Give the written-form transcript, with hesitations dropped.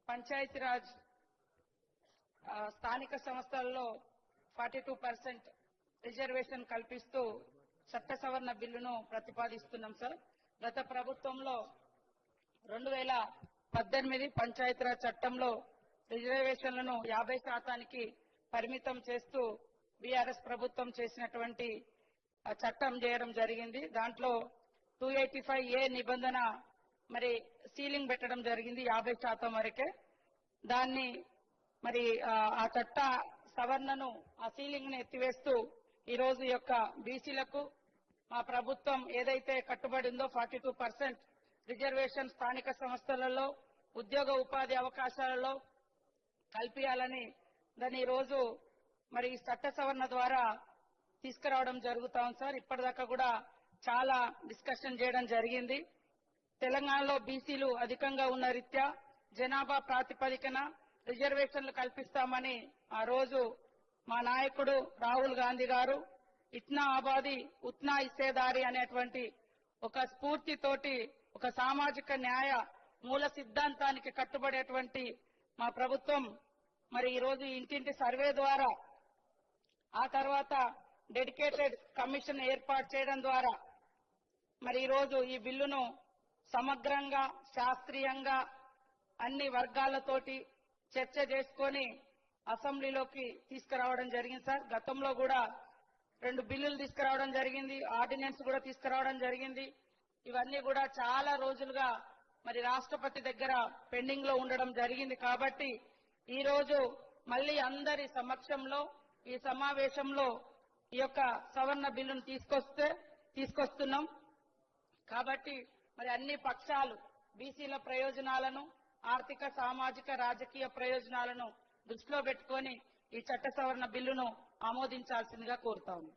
పంచాయతీరాజ్ స్థానిక సంస్థల్లో 42% రిజర్వేషన్ కల్పిస్తూ చట్ట సవరణ బిల్లును ప్రతిపాదిస్తున్నాం సార్. గత ప్రభుత్వంలో 2018 పంచాయతీరాజ్ చట్టంలో రిజర్వేషన్లను 50% పరిమితం చేస్తూ బీఆర్ఎస్ ప్రభుత్వం చేసినటువంటి చట్టం చేయడం జరిగింది. దాంట్లో 285A నిబంధన మరి సీలింగ్ పెట్టడం జరిగింది 50% వరకే. దాన్ని మరి ఆ చట్ట సవరణను ఆ సీలింగ్ ని ఎత్తివేస్తూ ఈ రోజు యొక్క బీసీలకు మా ప్రభుత్వం ఏదైతే కట్టుబడి ఉందో 42% రిజర్వేషన్ స్థానిక సంస్థలలో ఉద్యోగ ఉపాధి అవకాశాలలో కల్పించాలని దాన్ని ఈ రోజు మరి చట్ట సవరణ ద్వారా తీసుకురావడం జరుగుతా ఉంది సార్. ఇప్పటిదాకా కూడా చాలా డిస్కషన్ చేయడం జరిగింది. తెలంగాణలో బీసీలు అధికంగా ఉన్న రీత్యా జనాభా ప్రాతిపదికన రిజర్వేషన్లు కల్పిస్తామని ఆ రోజు మా నాయకుడు రాహుల్ గాంధీ గారు ఇట్నా ఆబాది ఉత్నా ఇసేదారి అనేటువంటి ఒక స్ఫూర్తితోటి ఒక సామాజిక న్యాయ మూల సిద్ధాంతానికి కట్టుబడేటువంటి మా ప్రభుత్వం మరి ఈ రోజు ఇంటింటి సర్వే ద్వారా ఆ తర్వాత డెడికేటెడ్ కమిషన్ ఏర్పాటు చేయడం ద్వారా మరి ఈ రోజు ఈ బిల్లును సమగ్రంగా శాస్త్రీయంగా అన్ని వర్గాలతోటి చర్చ చేసుకొని అసెంబ్లీలోకి తీసుకురావడం జరిగింది సార్. గతంలో కూడా 2 బిల్లులు తీసుకురావడం జరిగింది, ఆర్డినెన్స్ కూడా తీసుకురావడం జరిగింది. ఇవన్నీ కూడా చాలా రోజులుగా మరి రాష్ట్రపతి దగ్గర పెండింగ్ లో ఉండడం జరిగింది. కాబట్టి ఈ రోజు మళ్ళీ అందరి సమక్షంలో ఈ సమావేశంలో ఈ యొక్క సవరణ బిల్లును తీసుకొస్తున్నాం. కాబట్టి మరి అన్ని పక్షాలు బీసీల ప్రయోజనాలను ఆర్థిక సామాజిక రాజకీయ ప్రయోజనాలను దృష్టిలో పెట్టుకొని ఈ చట్ట సవరణ బిల్లును ఆమోదించాల్సిందిగా కోరుతా ఉన్నాం.